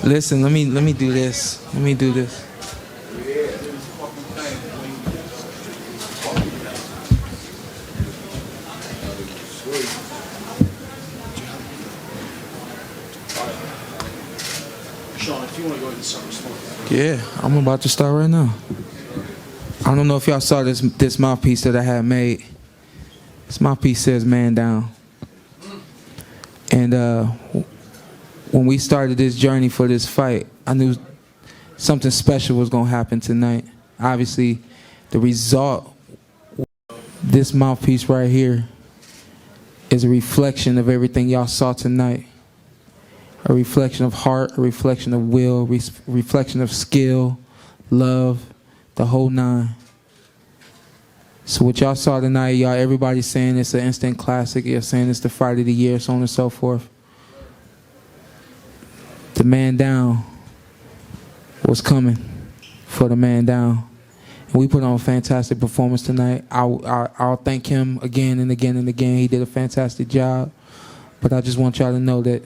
Listen, let me do this. Let me do this. Shawn, if you want to go ahead and start smoking. Yeah, I'm about to start right now. I don't know if y'all saw this mouthpiece that I had made. This mouthpiece says "Man Down." And when we started this journey for this fight, I knew something special was going to happen tonight. Obviously, the result, this mouthpiece right here, is a reflection of everything y'all saw tonight. A reflection of heart, a reflection of will, reflection of skill, love, the whole nine. So what y'all saw tonight, y'all, everybody's saying it's an instant classic. You're saying it's the fight of the year, so on and so forth. The man down was coming for the man down. And we put on a fantastic performance tonight. I'll thank him again and again and again. He did a fantastic job. But I just want y'all to know that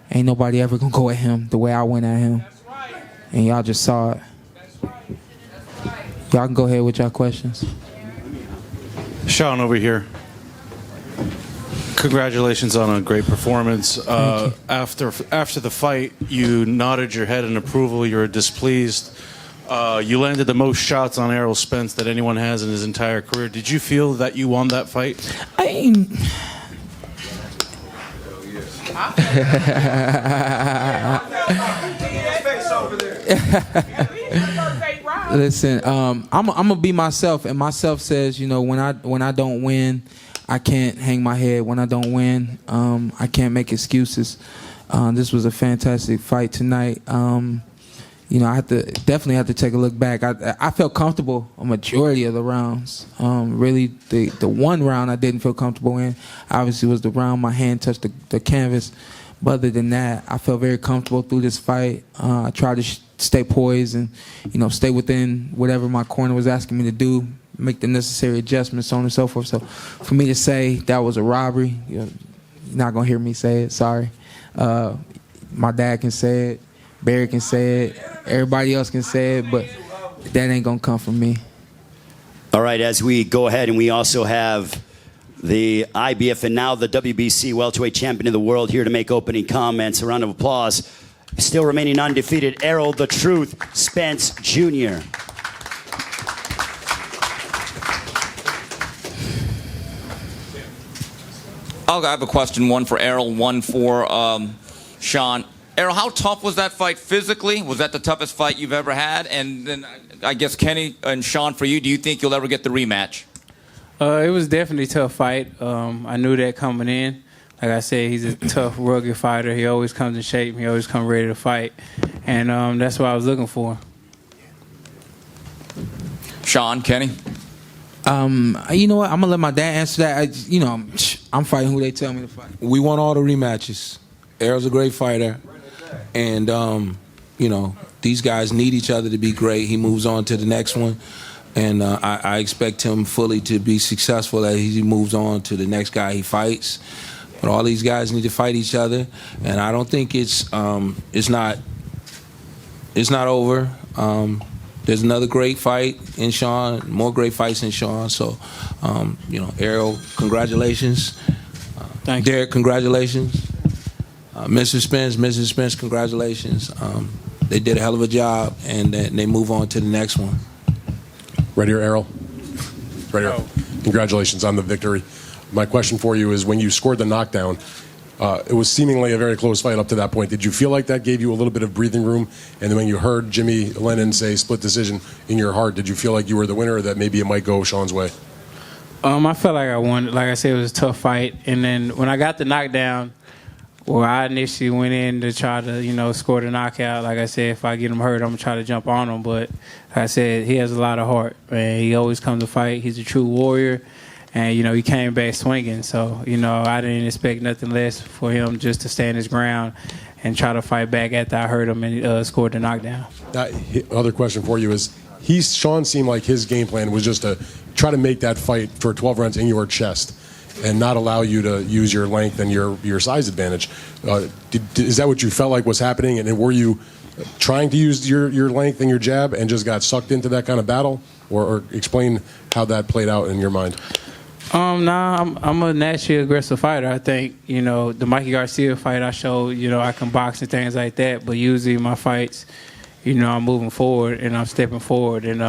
ain't nobody ever gonna go at him the way I went at him. That's right. And y'all just saw it. That's right. That's right. Y'all can go ahead with y'all questions. Shawn over here. Congratulations on a great performance. After the fight, you nodded your head in approval. You were displeased. You landed the most shots on Errol Spence that anyone has in his entire career. Did you feel that you won that fight? Listen, I'm gonna be myself, and myself says, you know, when I don't win, I can't hang my head. When I don't win, I can't make excuses. This was a fantastic fight tonight. You know, I definitely have to take a look back. I felt comfortable a majority of the rounds. Really, the one round I didn't feel comfortable in, obviously, was the round my hand touched the canvas. But other than that, I felt very comfortable through this fight. I tried to stay poised and, you know, stay within whatever my corner was asking me to do, make the necessary adjustments, so on and so forth. So for me to say that was a robbery, you're not going to hear me say it, sorry. My dad can say it, Barry can say it, everybody else can say it, but that ain't going to come from me. All right, as we go ahead, and we also have the IBF and now the WBC welterweight champion of the world here to make opening comments. A round of applause. Still remaining undefeated, Errol "The Truth" Spence Jr. I have a question, one for Errol, one for Shawn. Errol, how tough was that fight physically? Was that the toughest fight you've ever had? And then I guess Kenny and Shawn, for you, do you think you'll ever get the rematch? It was definitely a tough fight. I knew that coming in. Like I said, he's a tough, rugged fighter. He always comes in shape. He always comes ready to fight. And that's what I was looking for. Shawn, Kenny? You know what? I'm going to let my dad answer that. You know, I'm fighting who they tell me to fight. We want all the rematches. Errol's a great fighter. And, you know, these guys need each other to be great. He moves on to the next one. And I expect him fully to be successful as he moves on to the next guy he fights. But all these guys need to fight each other, and I don't think it's not over. There's another great fight in Shawn, more great fights in Shawn. So, you know, Errol, congratulations. Thank you. Derek, congratulations. Mrs. Spence, congratulations. They did a hell of a job, and they move on to the next one. Right here, Errol. Right here. Congratulations on the victory. My question for you is, when you scored the knockdown, it was seemingly a very close fight up to that point. Did you feel like that gave you a little bit of breathing room? And then when you heard Jimmy Lennon say split decision in your heart, did you feel like you were the winner, or that maybe it might go Shawn's way? I felt like I won. Like I said, it was a tough fight. And then when I got the knockdown, well, I initially went in to try to, you know, score the knockout. Like I said, if I get him hurt, I'm going to try to jump on him. But like I said, he has a lot of heart, and he always comes to fight. He's a true warrior. And, you know, he came back swinging. So, you know, I didn't expect nothing less for him just to stand his ground and try to fight back after I hurt him and scored the knockdown. Other question for you is, Shawn seemed like his game plan was just to try to make that fight for 12 rounds in your chest. and not allow you to use your length and your size advantage. Is that what you felt like was happening? And were you trying to use your length and your jab and just got sucked into that kind of battle? Or explain how that played out in your mind. Nah, I'm a naturally aggressive fighter. I think, the Mikey Garcia fight I showed, I can box and things like that. But usually my fights, I'm moving forward and I'm stepping forward. And,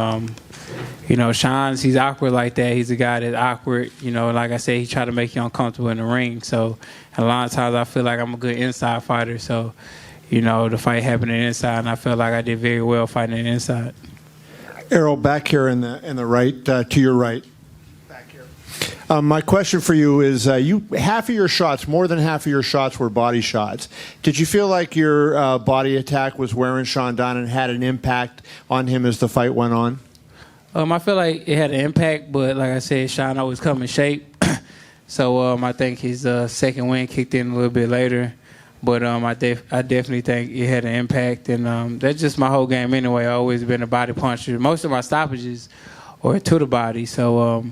Shawn's, he's awkward like that. He's a guy that's awkward. Like I said, he try to make you uncomfortable in the ring. So a lot of times I feel like I'm a good inside fighter. So, the fight happened inside, and I felt like I did very well fighting it inside. Errol, back here in the right, to your right. Back here. My question for you is, half of your shots, more than half of your shots were body shots. Did you feel like your body attack was wearing Shawn down and had an impact on him as the fight went on? I feel like it had an impact, but like I said, Shawn always come in shape. So I think his second win kicked in a little bit later. But I definitely think it had an impact, and that's just my whole game anyway. I've always been a body puncher. Most of my stoppages are to the body, so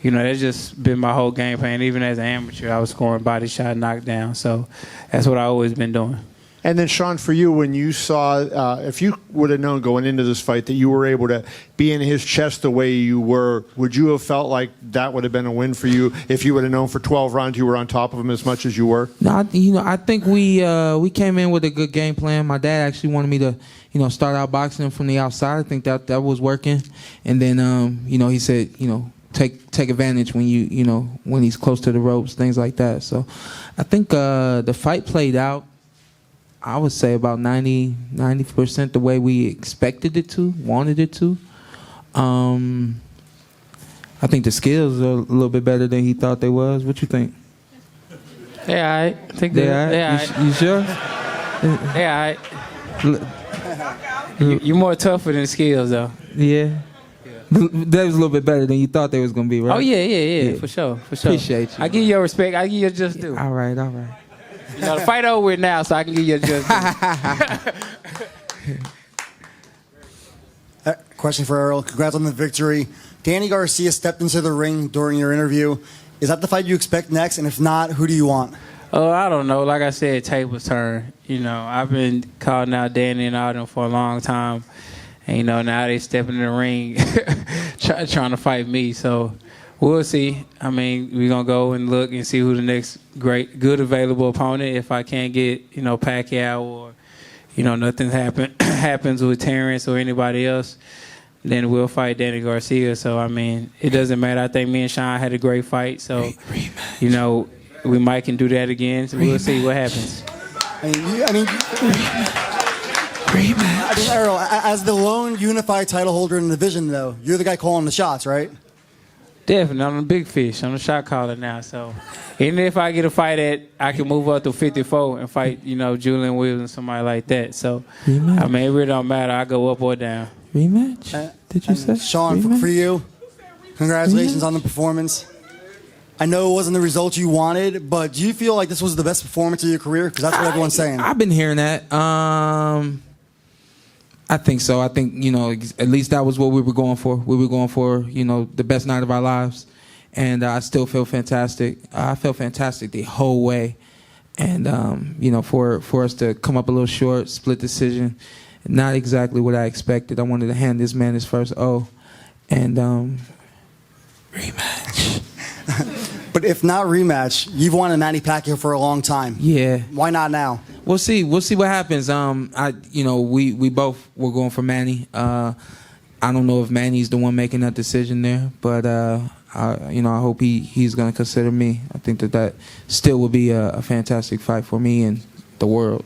that's just been my whole game plan. Even as an amateur, I was scoring body shot, knockdown, so that's what I've always been doing. And then, Shawn, for you, when you saw, if you would have known going into this fight that you were able to be in his chest the way you were, would you have felt like that would have been a win for you if you would have known for 12 rounds you were on top of him as much as you were? No, I think we came in with a good game plan. My dad actually wanted me to, start out boxing him from the outside. I think that was working. And then, he said, take advantage when when he's close to the ropes, things like that. So I think the fight played out, I would say about 90% the way we expected it to, wanted it to. I think the skills are a little bit better than he thought they was. What you think? Yeah, I think You sure? Yeah, you're more tougher than skills, though. Yeah. That was a little bit better than you thought they was gonna be, right? Oh yeah, for sure. Appreciate you. I give you your respect. I give you your just due. All right. The fight over with now, so I can give you a just due. Question for Errol. Congrats on the victory. Danny Garcia stepped into the ring during your interview. Is that the fight you expect next? And if not, who do you want? I don't know. Like I said, tables turn. I've been calling out Danny and all them for a long time. And, now they stepping in the ring trying to fight me. So we'll see. I mean, we're going to go and look and see who the next good available opponent. If I can't get, Pacquiao or, nothing happens with Terrence or anybody else, then we'll fight Danny Garcia. So, I mean, it doesn't matter. I think me and Shawn had a great fight. So, we might can do that again. So we'll see what happens. Errol, as the lone unified title holder in the division, though, you're the guy calling the shots, right? Definitely. I'm a big fish. I'm a shot caller now. So even if I get a fight I can move up to 54 and fight, Julian Williams and somebody like that. So, Rematch. I mean, it really don't matter. I go up or down. Rematch? Did you say? Shawn, for you, congratulations on the performance. I know it wasn't the result you wanted, but do you feel like this was the best performance of your career? Because that's what everyone's saying. I've been hearing that. I think so. I think, at least that was what we were going for. We were going for, the best night of our lives. And I still feel fantastic. I felt fantastic the whole way. And, for us to come up a little short, split decision, not exactly what I expected. I wanted to hand this man his first O. And rematch. But if not rematch, you've wanted Manny Pacquiao for a long time. Yeah. Why not now? We'll see. We'll see what happens. We both were going for Manny. I don't know if Manny's the one making that decision there, but I hope he's going to consider me. I think that still will be a fantastic fight for me and the world.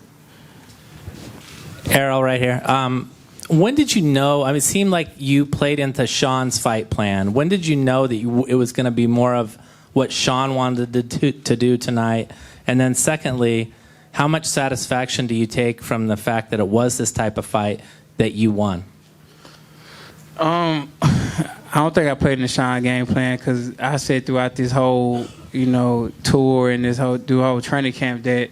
Errol, right here. When did you know? I mean, it seemed like you played into Shawn's fight plan. When did you know that it was going to be more of what Shawn wanted to do tonight? And then secondly, how much satisfaction do you take from the fact that it was this type of fight that you won? I don't think I played in the Shawn game plan because I said throughout this whole, tour and this whole training camp that,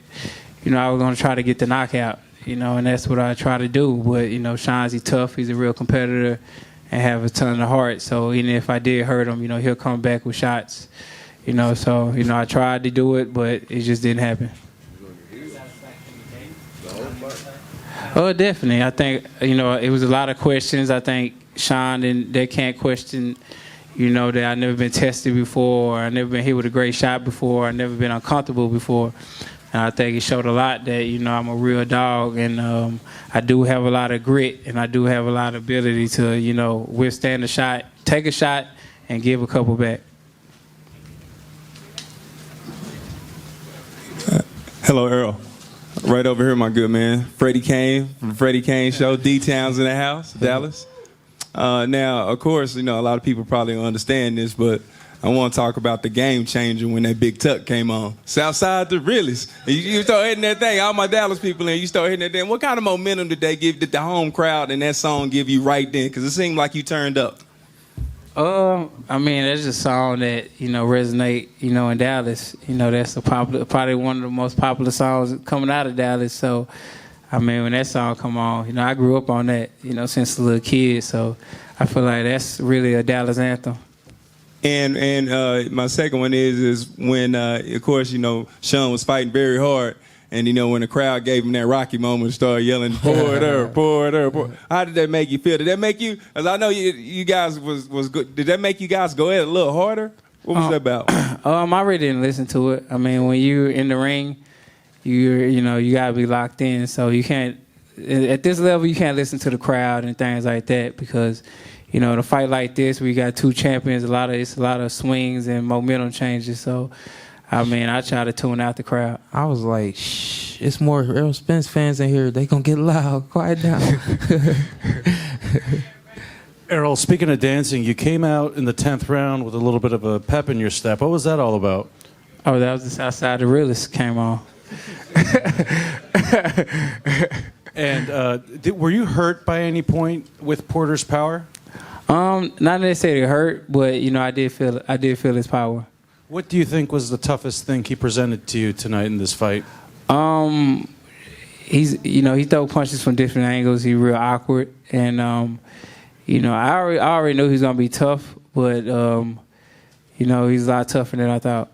I was going to try to get the knockout, and that's what I try to do. But, Shawn's tough. He's a real competitor and have a ton of heart. So even if I did hurt him, he'll come back with shots, So I tried to do it, but it just didn't happen. Oh, definitely. I think it was a lot of questions. I think Shawn and they can't question. That I've never been tested before, or I've never been hit with a great shot before, I've never been uncomfortable before. And I think it showed a lot that, I'm a real dog, and I do have a lot of grit, and I do have a lot of ability to, withstand a shot, take a shot, and give a couple back. Hello, Errol. Right over here, my good man. Freddie Kane from the Freddie Kane Show. D-Town's in the house, Dallas. Now, of course, a lot of people probably don't understand this, but I want to talk about the game changer when that big tuck came on. Southside the realest. You start hitting that thing, all my Dallas people in, you start hitting that thing. What kind of momentum did they give, did the home crowd and that song give you right then? Because it seemed like you turned up. It's a song that, resonate, in Dallas. That's probably one of the most popular songs coming out of Dallas. So, when that song come on, I grew up on that, since a little kid. So I feel like that's really a Dallas anthem. And my second one is when, of course, Shawn was fighting very hard. And, when the crowd gave him that Rocky moment, started yelling, pour it up, pour it up. How did that make you feel? Did that make you, as I know you guys was good, did that make you guys go at it a little harder? What was that about? I really didn't listen to it. When you're in the ring, you gotta be locked in. So you can't, at this level, you can't listen to the crowd and things like that because, to fight like this, we got two champions. It's a lot of swings and momentum changes. So, I try to tune out the crowd. I was like, shh, it's more Errol Spence fans in here. They gonna get loud. Quiet down. Errol, speaking of dancing, you came out in the 10th round with a little bit of a pep in your step. What was that all about? Oh, that was the Southside the realest came on. And were you hurt by any point with Porter's power? Not necessarily hurt, but I did feel his power. What do you think was the toughest thing he presented to you tonight in this fight? He throw punches from different angles. He's real awkward, and I already knew he was gonna be tough, but he's a lot tougher than I thought.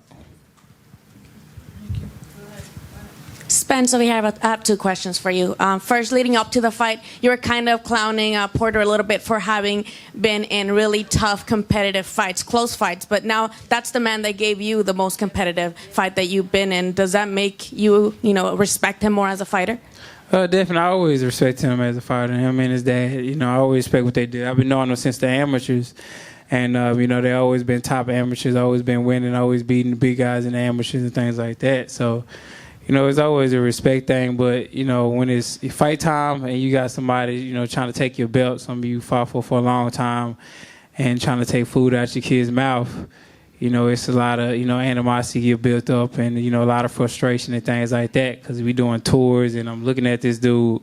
Spence, over here, I have two questions for you. First, leading up to the fight, you were kind of clowning Porter a little bit for having been in really tough, competitive fights, close fights. But now that's the man that gave you the most competitive fight that you've been in. Does that make you, respect him more as a fighter? Definitely. I always respect him as a fighter. Him and his dad, I always respect what they did. I've been knowing them since they're amateurs. And, they always been top amateurs, always been winning, always beating the big guys in the amateurs and things like that. So, it's always a respect thing, but, when it's fight time and you got somebody, trying to take your belt, some of you fought for a long time, and trying to take food out your kid's mouth, it's a lot of, animosity get built up and, a lot of frustration and things like that because we doing tours and I'm looking at this dude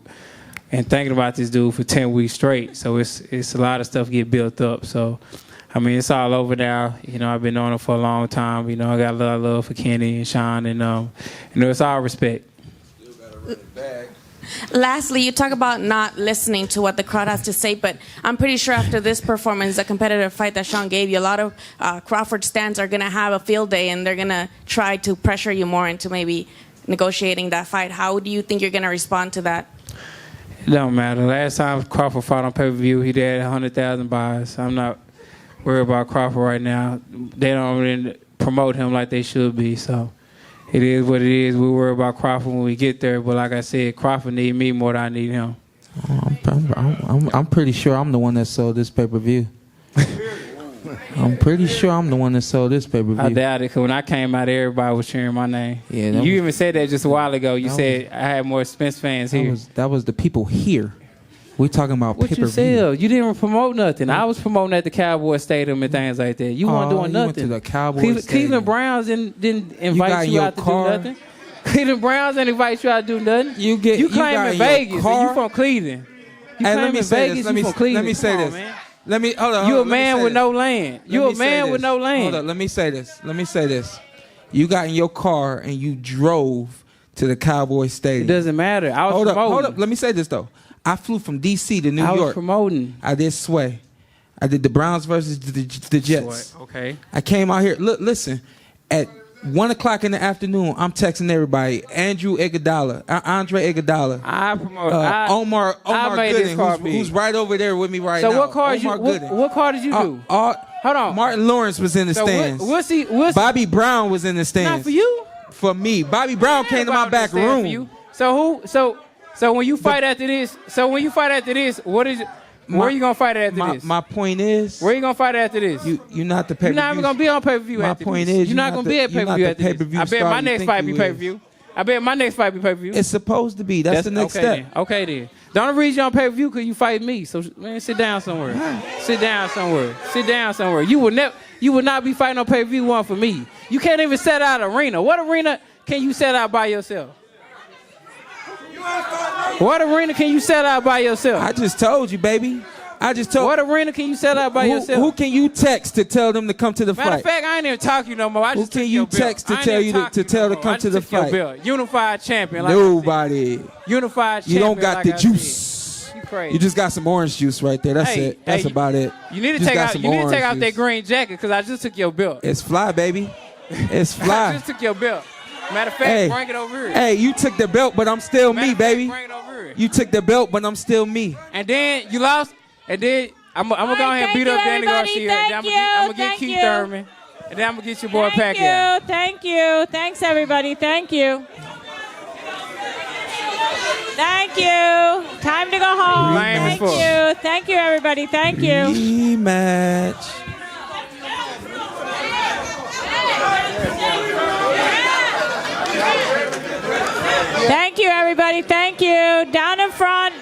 and thinking about this dude for 10 weeks straight. So it's a lot of stuff get built up. So, it's all over now. I've been on it for a long time. I got a lot of love for Kenny and Shawn, and it's all respect. Lastly, you talk about not listening to what the crowd has to say, but I'm pretty sure after this performance, the competitive fight that Shawn gave you, a lot of Crawford stands are going to have a field day, and they're going to try to pressure you more into maybe negotiating that fight. How do you think you're going to respond to that? It don't matter. Last time Crawford fought on pay-per-view, he had 100,000 buys. I'm not worried about Crawford right now. They don't really promote him like they should be, so it is what it is. We worry about Crawford when we get there, but like I said, Crawford need me more than I need him. I'm pretty sure I'm the one that sold this pay-per-view. I'm pretty sure I'm the one that sold this pay-per-view. I doubt it, because when I came out, everybody was cheering my name. Yeah, you even said that just a while ago. You said I had more Spence fans here. That was the people here. We're talking about what pay-per-view. You said? You didn't promote nothing. I was promoting at the Cowboy Stadium and things like that. You weren't doing nothing. You went to the Cowboy Stadium. Cleveland Browns didn't invite you out to do nothing. Cleveland Browns didn't invite you out to do nothing. You claim in Vegas and you from Cleveland. You claim in Vegas, you from Cleveland. Let me say this. Hold on. You a man with no land. You a man with no land. Hold on. Let me say this. You got in your car and you drove to the Cowboy Stadium. It doesn't matter. I was promoting. Hold up. Let me say this though. I flew from D.C. to New York. I was promoting. I did Sway. I did the Browns versus the Jets. Sway. Okay. I came out here. Look, listen. At 1 o'clock in the afternoon, I'm texting everybody. Andre Iguodala. I promote. Omar made this Gooden, card who's right over there with me right so now. what card Omar Gooden. what card did you do? Hold on. Martin Lawrence was in the stands. Bobby Brown was in the stands. Not for you. For me, Bobby Brown came to my back room. So when you fight after this, what is? Where are you gonna fight after this? My point is, where are you gonna fight after this? You're not the pay-per-view. You're not even gonna be on pay-per-view after this. My point is, you're not gonna be at pay-per-view after this. I bet my next fight be pay-per-view. It's supposed to be. That's the next step. Okay then. The only reason you're on pay-per-view because you fight me. So man, sit down somewhere. Sit down somewhere. You will not be fighting on pay-per-view one for me. You can't even set out an arena. What arena can you set out by yourself? What arena can you set out by yourself? I just told you, baby. What arena can you set out by yourself? Who can you text to tell them to come to the fight? Matter of fact, I ain't even talking you no more. I just Who can you text to tell you to tell to come to the fight? Unified champion. Like Nobody. Unified champion. You don't got like the juice. You crazy. You just got some orange juice right there. That's it. That's about it. You need to take out that green jacket because I just took your belt. It's fly, baby. It's fly. I just took your belt. Matter of fact, bring it over here. Hey, you took the belt, but I'm still me, baby. Bring it over here. You took the belt, but I'm still me. And then you lost. And then I'm gonna go ahead and beat up Danny Garcia. I'm gonna get Keith Thurman. And then I'm gonna get your boy Pacquiao. Thank you. Thanks, everybody. Thank you. Thank you. Time to go home. Thank you. Thank you, everybody. Thank you. Rematch. Thank you, everybody. Thank you. Down in front.